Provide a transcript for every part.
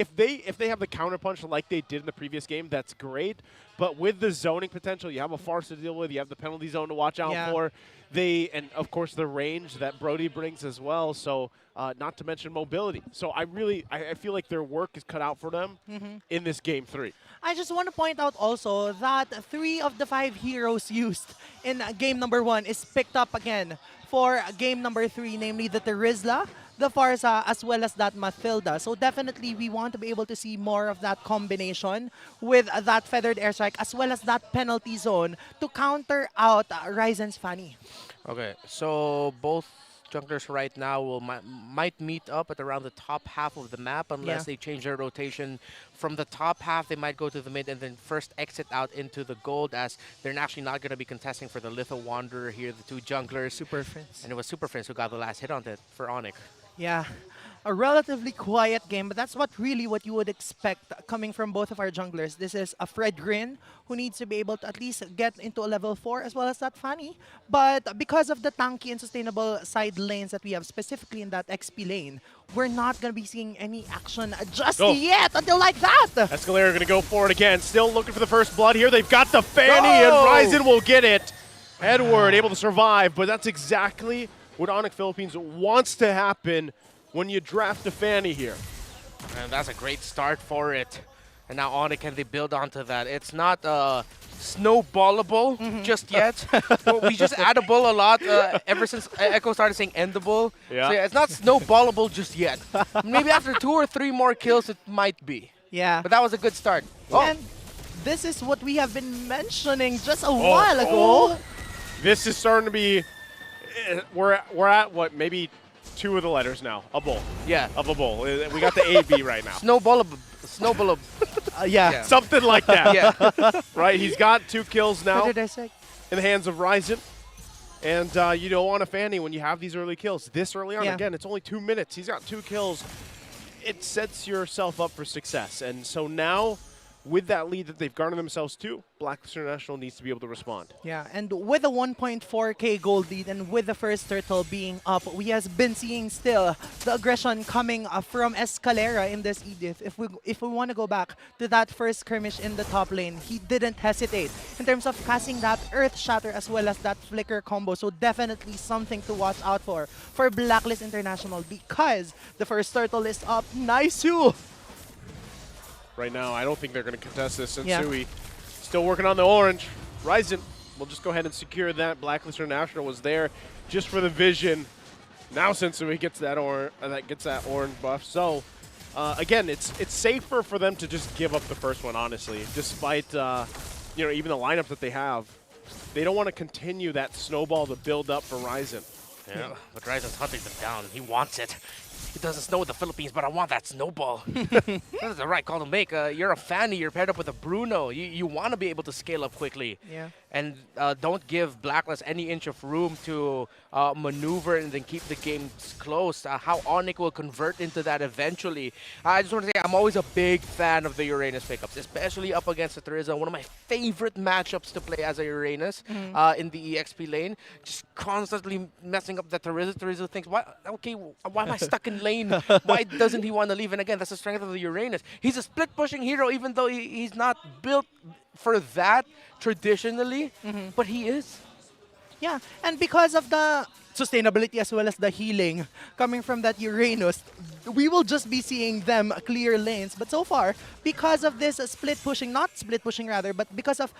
if they have the counterpunch like they did in the previous game, that's great. But with the zoning potential, you have a Farce to deal with, you have the penalty zone to watch out for. And of course the range that Brody brings as well. So not to mention mobility. So I feel like their work is cut out for them in this game 3. I just want to point out also that 3 of the 5 heroes used in game number 1 is picked up again for game number 3, namely the Terizla, the Farsa, as well as that Mathilda. So definitely we want to be able to see more of that combination with that Feathered Airstrike as well as that penalty zone to counter out Ryzen's Fanny. Okay, so both junglers right now might meet up at around the top half of the map unless they change their rotation. From the top half, they might go to the mid and then first exit out into the gold, as they're actually not going to be contesting for the Litho Wanderer here, the 2 junglers. Super Prince. And it was Super Prince who got the last hit on it for Onic. Yeah, a relatively quiet game, but that's what you would expect coming from both of our junglers. This is a Fred Grin who needs to be able to at least get into a level 4 as well as that Fanny. But because of the tanky and sustainable side lanes that we have, specifically in that XP lane, we're not going to be seeing any action just yet until like that. Escalator going to go for it again. Still looking for the first blood here. They've got the Fanny and Ryzen will get it. Edward able to survive, but that's exactly what Onic Philippines wants to happen when you draft a Fanny here. And that's a great start for it. And now Onic, can they build onto that? It's not snowballable just yet. Well, we just addable a lot ever since Echo started saying endable. Yeah. So yeah, it's not snowballable just yet. Maybe after 2 or 3 more kills, it might be. Yeah. But that was a good start. And this is what we have been mentioning just a while ago. This is starting to be, we're at what, maybe 2 of the letters now. A bowl. Yeah. Of a bowl. We got the A-B right now. Snowballable. Yeah. Something like that. Yeah. Right? He's got 2 kills now What in did I say? the hands of Ryzen. And you don't want a Fanny when you have these early kills. This early on, again, it's only 2 minutes. He's got 2 kills. It sets yourself up for success. And so now, with that lead that they've garnered themselves to, Blacklist International needs to be able to respond. Yeah, and with a 1.4k gold lead and with the first turtle being up, we have been seeing still the aggression coming from Escalera in this Edith. If we want to go back to that first skirmish in the top lane, he didn't hesitate in terms of casting that Earth Shatter as well as that Flicker combo. So definitely something to watch out for Blacklist International, because the first turtle is up. Nice too. Right now, I don't think they're going to contest this. Sensui still working on the orange. Ryzen will just go ahead and secure that. Blacklist International was there just for the vision. Now Sensui gets that orange buff. So again, it's safer for them to just give up the first one, honestly. Despite even the lineup that they have, they don't want to continue that snowball to build up for Ryzen. Yeah, but Ryzen's hunting them down. He wants it. It doesn't snow in the Philippines, but I want that snowball. That's the right call to make. You're a Fanny. You're paired up with a Bruno. You want to be able to scale up quickly. Yeah. And don't give Blacklist any inch of room to maneuver and then keep the games close. How Onic will convert into that eventually. I just want to say I'm always a big fan of the Uranus pickups, especially up against the Terizla. One of my favorite matchups to play as a Uranus in the EXP lane. Just constantly messing up the Terizla. Terizla thinks, why am I stuck in lane? Why doesn't he want to leave? And again, that's the strength of the Uranus. He's a split pushing hero, even though he's not built for that traditionally, but he is. Yeah, and because of the sustainability as well as the healing coming from that Uranus, we will just be seeing them clear lanes. But so far, because of this not split pushing rather, but because of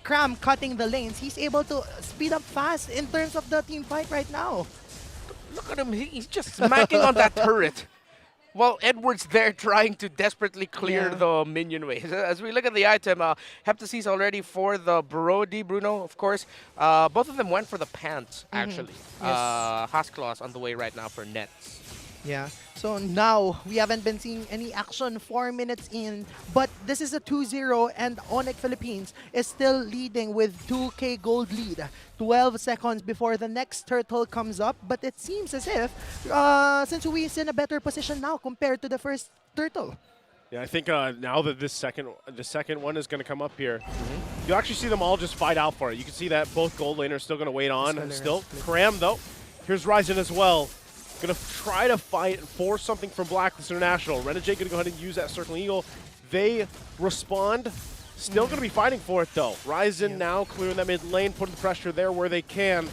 Cram cutting the lanes, he's able to speed up fast in terms of the team fight right now. Look at him, he's just smacking on that turret. Well, Edward's there trying to desperately clear the minion wave. As we look at the item, Heptasis already for the Bruno, of course. Both of them went for the pants, actually. Haskloss on the way right now for nets. Yeah, so now we haven't been seeing any action 4 minutes in, but this is a 2-0 and Onic Philippines is still leading with 2k gold lead. 12 seconds before the next turtle comes up, but it seems as if Sensui is in a better position now compared to the first turtle. Yeah, I think now that the second one is going to come up here, you'll actually see them all just fight out for it. You can see that both gold laners still going to wait on. Still, Cram though. Here's Ryzen as well. Gonna try to fight and force something from Blacklist International. Renegade gonna go ahead and use that Circling Eagle. They respond. Still gonna be fighting for it though. Ryzen now clearing that mid lane, putting the pressure there where they can.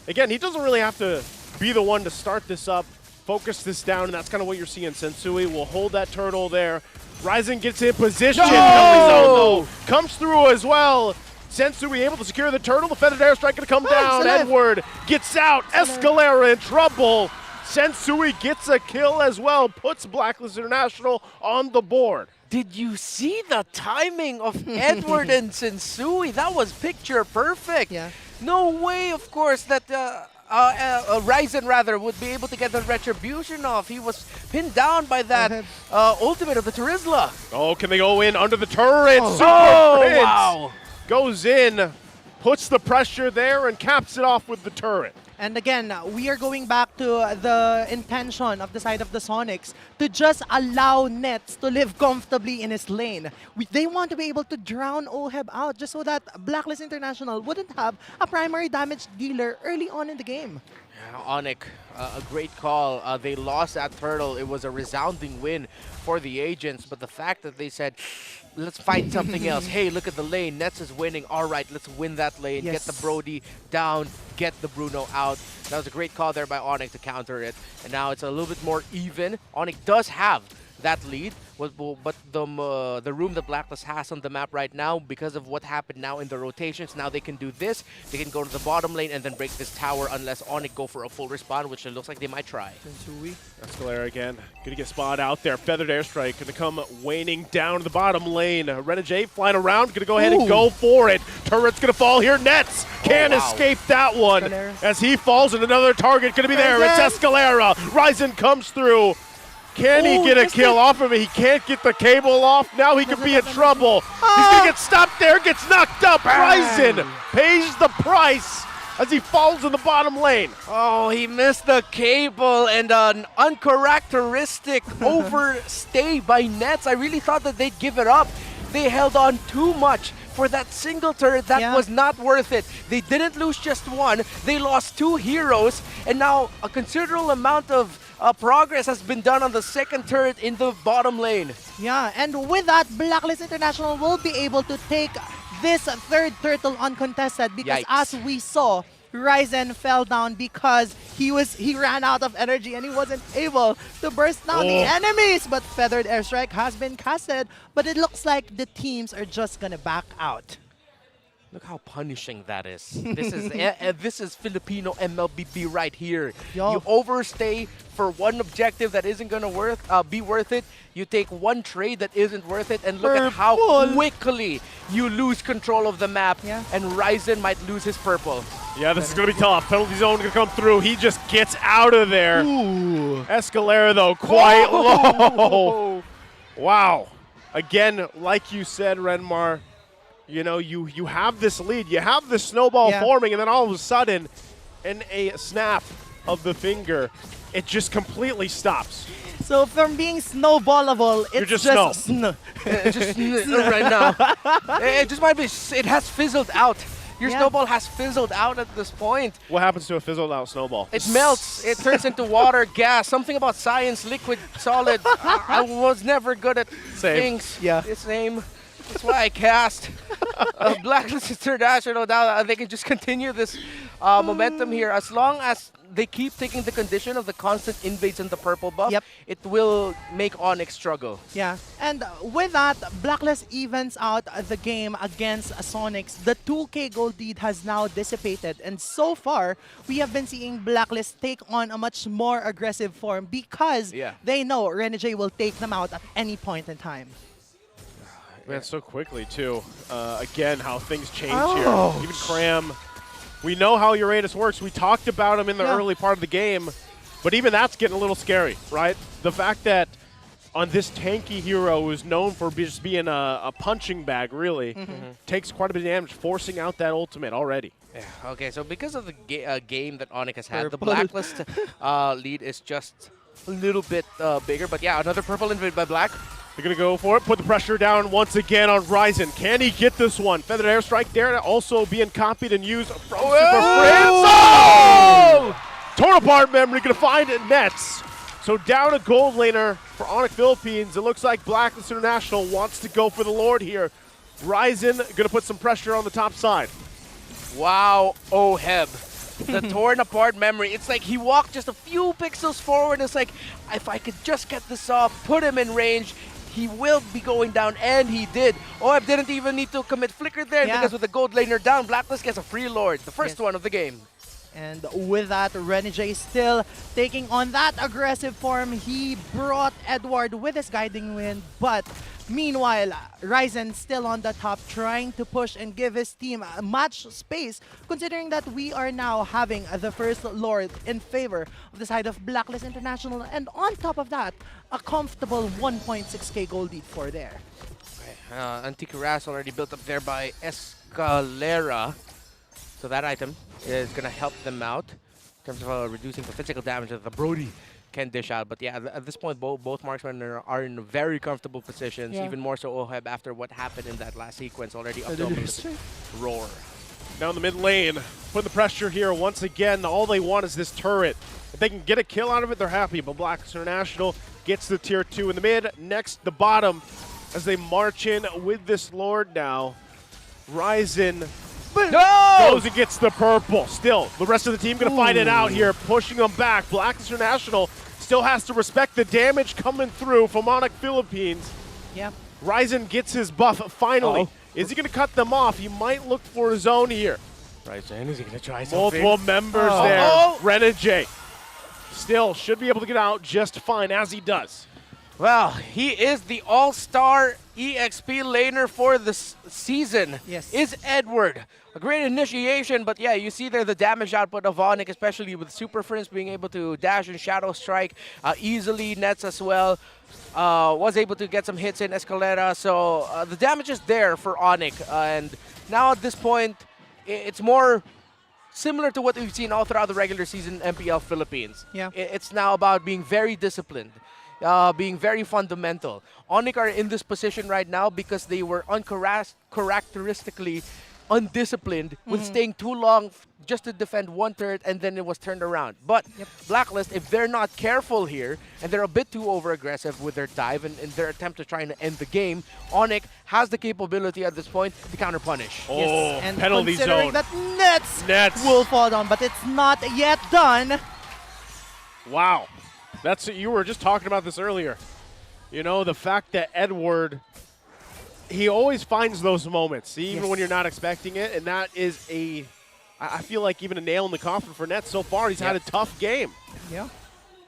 Again, he doesn't really have to be the one to start this up, focus this down, and that's kind of what you're seeing. Sensui will hold that turtle there. Ryzen gets in position. No! Comes through as well. Sensui able to secure the turtle. The feathered airstrike gonna come down. Edward gets out. Escalera in trouble. Sensui gets a kill as well. Puts Blacklist International on the board. Did you see the timing of Edward and Sensui? That was picture perfect. Yeah. No way, of course, that Ryzen rather would be able to get the retribution off. He was pinned down by that ultimate of the Terizla. Oh, can they go in under the turret? Oh, Super Prince wow. goes in, puts the pressure there, and caps it off with the turret. And again, we are going back to the intention of the side of the Sonics to just allow Nets to live comfortably in his lane. They want to be able to drown Oheb out just so that Blacklist International wouldn't have a primary damage dealer early on in the game. Yeah, Onic, a great call. They lost that turtle. It was a resounding win for the agents, but the fact that they said, let's find something else. Hey, look at the lane. Nets is winning. All right, let's win that lane. Yes. Get the Brody down. Get the Bruno out. That was a great call there by Onic to counter it. And now it's a little bit more even. Onic does have that lead, but the room that Blacklist has on the map right now, because of what happened now in the rotations, now they can do this. They can go to the bottom lane and then break this tower unless Onic go for a full respawn, which it looks like they might try. Escalera again, gonna get spotted out there. Feathered airstrike gonna come waning down to the bottom lane. Renegade flying around, gonna go ahead and go for it. Turret's gonna fall here. Nets can't escape that one as he falls, and another target gonna be there. It's Escalera. Ryzen comes through. Can he get a kill off of it? He can't get the cable off. Now he could be in trouble. He's going to get stopped there, gets knocked up. Ryzen pays the price as he falls in the bottom lane. Oh, he missed the cable and an uncharacteristic overstay by Nets. I really thought that they'd give it up. They held on too much for that single turret. That was not worth it. They didn't lose just one. They lost two heroes, and now a considerable amount of progress has been done on the second turret in the bottom lane. Yeah, and with that, Blacklist International will be able to take this third turtle uncontested because as we saw, Ryzen fell down because he ran out of energy and he wasn't able to burst down the enemies. But Feathered Airstrike has been casted, but it looks like the teams are just gonna back out. Look how punishing that is. This is this is Filipino MLBB right here. You overstay for one objective that isn't gonna be worth it. You take one trade that isn't worth it, and look at how quickly you lose control of the map. And Ryzen might lose his purple. Yeah, this is gonna be tough. Penalty zone gonna come through. He just gets out of there. Escalera though, quite low. Wow. Again, like you said, Renmar. You know, you have this lead, you have this snowball forming, and then all of a sudden, in a snap of the finger, it just completely stops. So from being snowballable, it's just snow. Just right now. It just might be, it has fizzled out. Your snowball has fizzled out at this point. What happens to a fizzled out snowball? It melts. It turns into water, gas, something about science, liquid, solid. I was never good at things. It's same. That's why I cast Blacklist International. Now they can just continue this momentum here. As long as they keep taking the condition of the constant invades and the purple buff, it will make Onic struggle. Yeah, and with that, Blacklist evens out the game against Sonics. The 2K gold lead has now dissipated, and so far, we have been seeing Blacklist take on a much more aggressive form because they know Renegade will take them out at any point in time. Man, so quickly, too. Again, how things change here. Even Cram. We know how Uranus works. We talked about him in the early part of the game, but even that's getting a little scary, right? The fact that on this tanky hero who's known for just being a punching bag, really, takes quite a bit of damage, forcing out that ultimate already. Yeah, okay, so because of the game that Onic has had, the Blacklist lead is just a little bit bigger, but yeah, another purple invade by Black. They're going to go for it, put the pressure down once again on Ryzen. Can he get this one? Feathered Airstrike there, also being copied and used from Super Prince. Torn apart memory, gonna find Nets. So down a gold laner for Onic Philippines. It looks like Blacklist International wants to go for the Lord here. Ryzen gonna put some pressure on the top side. Wow, Oheb. The torn apart memory. It's like he walked just a few pixels forward. It's like, if I could just get this off, put him in range, he will be going down, and he did. Oheb didn't even need to commit flicker there because with the gold laner down, Blacklist gets a free Lord, the first one of the game. And with that, Renegade still taking on that aggressive form. He brought Edward with his guiding wind, but meanwhile, Ryzen still on the top, trying to push and give his team much space, considering that we are now having the first Lord in favor of the side of Blacklist International. And on top of that, a comfortable 1.6k gold lead for there. Anticuras already built up there by Escalera. So that item is going to help them out in terms of reducing the physical damage that the Brody can dish out. But yeah, at this point, both marksmen are in very comfortable positions, even more so Oheb after what happened in that last sequence, already up to roar. Down the mid lane, putting the pressure here once again. All they want is this turret. If they can get a kill out of it, they're happy. But Blacklist International gets the tier 2 in the mid. Next, the bottom, as they march in with this Lord now. Ryzen goes and gets the purple. Still, the rest of the team going to fight it out here, pushing them back. Blacklist International still has to respect the damage coming through from Onic Philippines. Yeah. Ryzen gets his buff finally. Is he going to cut them off? He might look for his own here. Ryzen, is he going to try something? Multiple members there. Renegade still should be able to get out just fine, as he does. Well, he is the all-star EXP laner for this season. Yes. Is Edward. A great initiation, but yeah, you see there the damage output of Onic, especially with Super Prince being able to dash and Shadow Strike easily. Nets as well. Was able to get some hits in Escalera, so the damage is there for Onic. And now at this point, it's more similar to what we've seen all throughout the regular season MPL Philippines. Yeah. It's now about being very disciplined. Being very fundamental. Onic are in this position right now because they were uncharacteristically undisciplined with staying too long just to defend one turret, and then it was turned around. But Blacklist, if they're not careful here and they're a bit too over-aggressive with their dive and their attempt to try and end the game, Onic has the capability at this point to counter-punish. Yes. And penalty considering zone. that Nets will fall down, but it's not yet done. Wow. You were just talking about this earlier. You know, the fact that Edward, he always finds those moments, even when you're not expecting it. And that is I feel like even a nail in the coffin for Nets so far. He's had a tough game. Yeah.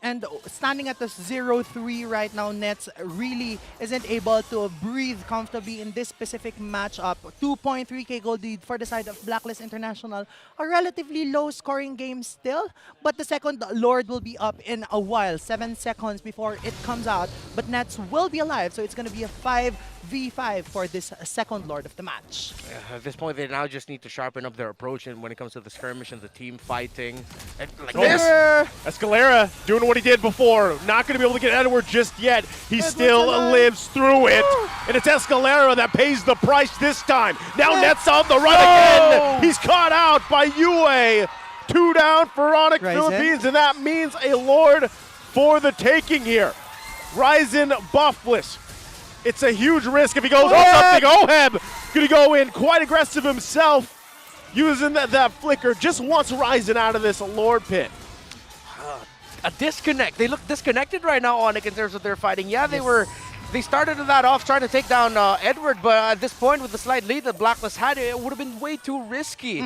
And standing at the 0-3 right now, Nets really isn't able to breathe comfortably in this specific matchup. 2.3k gold lead for the side of Blacklist International. A relatively low scoring game still, but the second Lord will be up in a while, 7 seconds before it comes out. But Nets will be alive, so it's going to be a 5v5 for this second Lord of the match. At this point, they now just need to sharpen up their approach and when it comes to the skirmish and the team fighting. And like this. Escalera doing what he did before. Not going to be able to get Edward just yet. He still lives through it. And it's Escalera that pays the price this time. Now Nets on the run again. He's caught out by Yue. 2 down for Onic Philippines, and that means a Lord for the taking here. Ryzen buffless. It's a huge risk if he goes on something. Oheb going to go in quite aggressive himself, using that flicker. Just wants Ryzen out of this Lord pit. A disconnect. They look disconnected right now, Onic, in terms of their fighting. Yeah, they started that off trying to take down Edward, but at this point with the slight lead that Blacklist had, it would have been way too risky.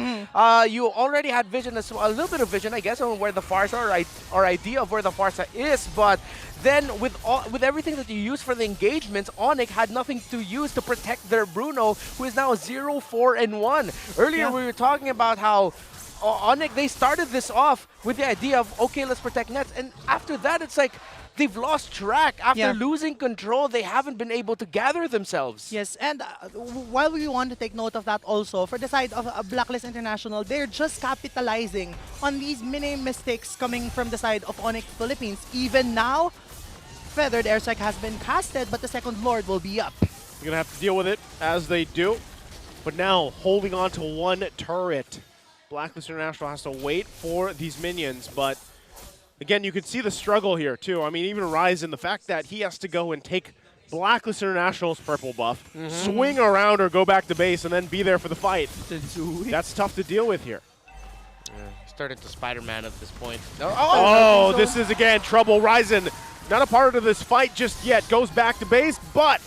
You already had vision, a little bit of vision, I guess, on where the Farsa or idea of where the Farsa is, but then with everything that you use for the engagements, Onic had nothing to use to protect their Bruno, who is now 0-4-1. Earlier we were talking about how Onic, they started this off with the idea of, okay, let's protect Nets, and after that it's like they've lost track. After losing control, they haven't been able to gather themselves. Yes, and while we want to take note of that also, for the side of Blacklist International, they're just capitalizing on these mini mistakes coming from the side of Onic Philippines. Even now, Feathered Airstrike has been casted, but the second Lord will be up. You're going to have to deal with it as they do. But now, holding on to one turret. Blacklist International has to wait for these minions, but Again, you can see the struggle here, too. I mean, even Ryzen, the fact that he has to go and take Blacklist International's purple buff, swing around or go back to base, and then be there for the fight. That's tough to deal with here. Yeah, started to Spider-Man at this point. Oh, this is, again, trouble. Ryzen, not a part of this fight just yet. Goes back to base, but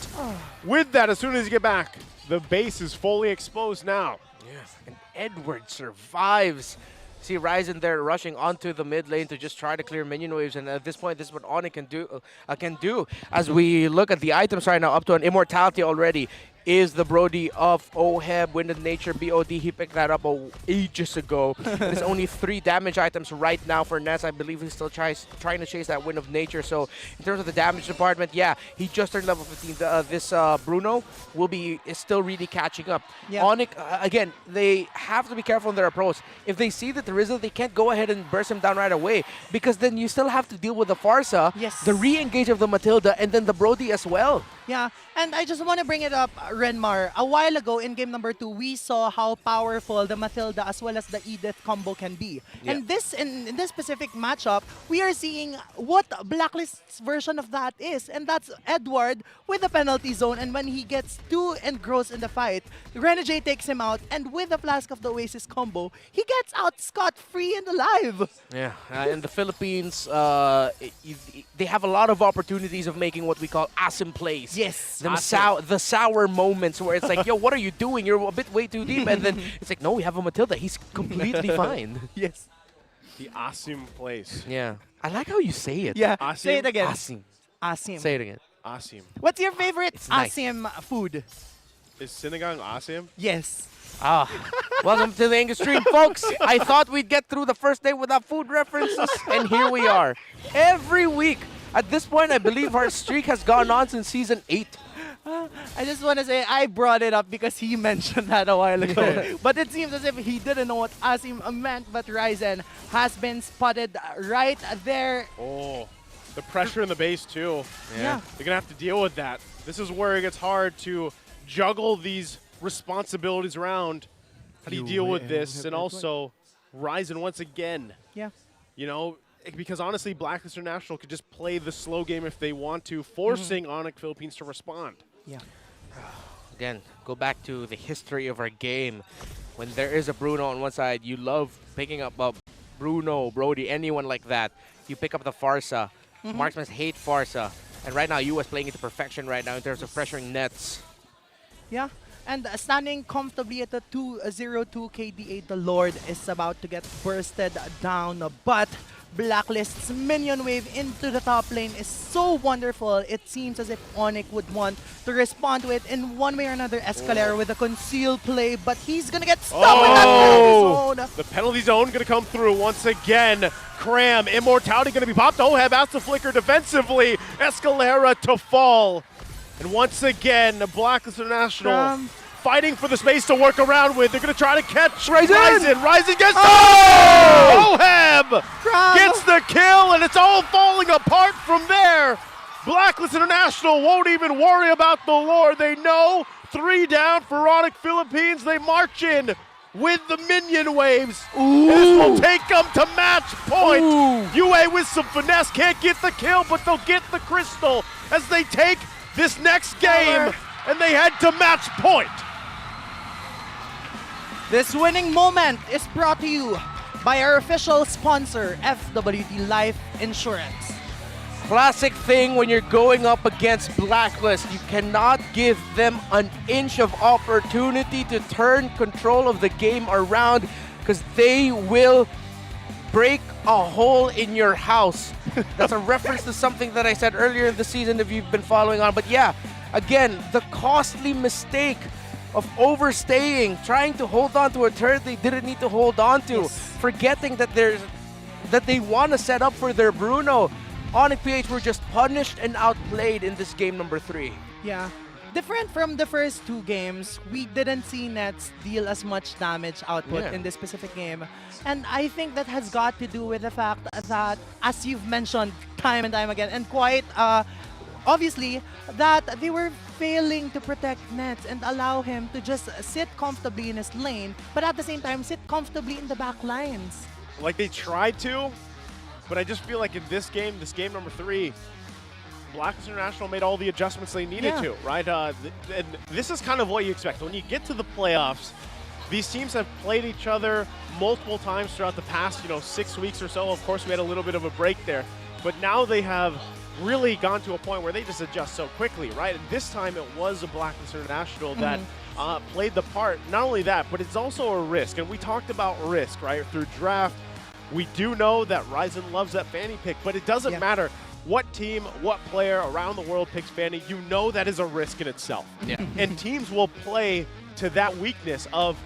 with that, as soon as you get back, the base is fully exposed now. Yeah, and Edward survives. See Ryzen there rushing onto the mid lane to just try to clear minion waves, and at this point, this is what Onic can do. As we look at the items right now, up to an immortality already is the Brody of Oheb, Wind of Nature, BOD. He picked that up ages ago. There's only 3 damage items right now for Ness. I believe he's still trying to chase that Wind of Nature. So in terms of the damage department, yeah, he just turned level 15. This Bruno is still really catching up. Yeah. Onic, again, they have to be careful in their approach. If they see that there is they can't go ahead and burst him down right away, because then you still have to deal with the Farsa, the re-engage of the Matilda, and then the Brody as well. Yeah, and I just want to bring it up, Renmar. A while ago in game number 2, we saw how powerful the Matilda as well as the Edith combo can be. Yeah. And in this specific matchup, we are seeing what Blacklist's version of that is, and that's Edward with the penalty zone, and when he gets too engrossed in the fight, Renegade takes him out, and with the Flask of the Oasis combo, he gets out scot-free and alive. Yeah, in the Philippines, they have a lot of opportunities of making what we call asim plays. Yes. The sour moments where it's like, yo, what are you doing? You're a bit way too deep. And then it's like, no, we have a Matilda. He's completely fine. Yes. The Asim place. Yeah. I like how you say it. Yeah. Asim? Say it again. Asim. Asim. Say it again. Asim. What's your favorite nice. Asim food? Is Sinigang Asim? Yes. Welcome to the English stream, folks. I thought we'd get through the first day without food references, and here we are. Every week. At this point, I believe our streak has gone on since season 8. I just want to say I brought it up because he mentioned that a while ago. Yeah. But it seems as if he didn't know what Asim meant, but Ryzen has been spotted right there. Oh, the pressure in the base too. Yeah. They're going to have to deal with that. This is where it gets hard to juggle these responsibilities around. How do you deal with this? And also, Ryzen once again. Yeah. You know, because honestly, Blacklist International could just play the slow game if they want to, forcing Onic Philippines to respond. Yeah. Again, go back to the history of our game. When there is a Bruno on one side, you love picking up a Bruno, Brody, anyone like that. You pick up the Farsa. Marksmen hate Farsa. And right now, US playing it to perfection right now in terms of pressuring nets. Yeah. And standing comfortably at the 2-0-2 KDA, the Lord is about to get bursted down. But Blacklist's minion wave into the top lane is so wonderful. It seems as if Onic would want to respond to it in one way or another. Escalera with a concealed play, but he's going to get stuck with that penalty zone. The penalty zone going to come through once again. Cram, immortality going to be popped. Oheb has to flicker defensively. Escalera to fall. And once again, Blacklist International fighting for the space to work around with. They're going to try to catch Ryzen. Ryzen gets Oheb gets the kill, and it's all falling apart from there. Blacklist International won't even worry about the Lord. They know 3 down for Onic Philippines. They march in with the minion waves. This will take them to match point. UA with some finesse can't get the kill, but they'll get the crystal as they take this next game, and they head to match point. This winning moment is brought to you by our official sponsor, FWD Life Insurance. Classic thing when you're going up against Blacklist. You cannot give them an inch of opportunity to turn control of the game around, because they will break a hole in your house. That's a reference to something that I said earlier in the season if you've been following on. But yeah, again, the costly mistake of overstaying, trying to hold on to a turret they didn't need to hold on to, forgetting that they want to set up for their Bruno. Onic PH were just punished and outplayed in this game number 3. Yeah. Different from the first 2 games, we didn't see Nets deal as much damage output in this specific game. And I think that has got to do with the fact that, as you've mentioned time and time again, and quite obviously, that they were failing to protect Nets and allow him to just sit comfortably in his lane, but at the same time sit comfortably in the back lines. Like they tried to, But I just feel like in this game number 3, Blacklist International made all the adjustments they needed to, right? And this is kind of what you expect. When you get to the playoffs, these teams have played each other multiple times throughout the past, 6 weeks or so. Of course, we had a little bit of a break there. But now they have really gone to a point where they just adjust so quickly, right? And this time it was a Blacklist International that played the part. Not only that, but it's also a risk. And we talked about risk, right? Through draft, we do know that Ryzen loves that Fanny pick, but it doesn't matter what team, what player around the world picks Fanny. You know that is a risk in itself. And teams will play to that weakness of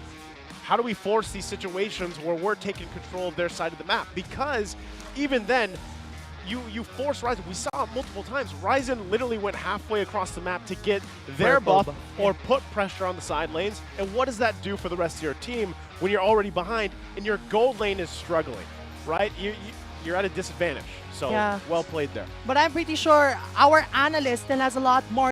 how do we force these situations where we're taking control of their side of the map? Because even then, you force Ryzen. We saw it multiple times. Ryzen literally went halfway across the map to get their buff or put pressure on the side lanes. And what does that do for the rest of your team when you're already behind and your gold lane is struggling, right? You're at a disadvantage. So well played there. But I'm pretty sure our analyst still has a lot more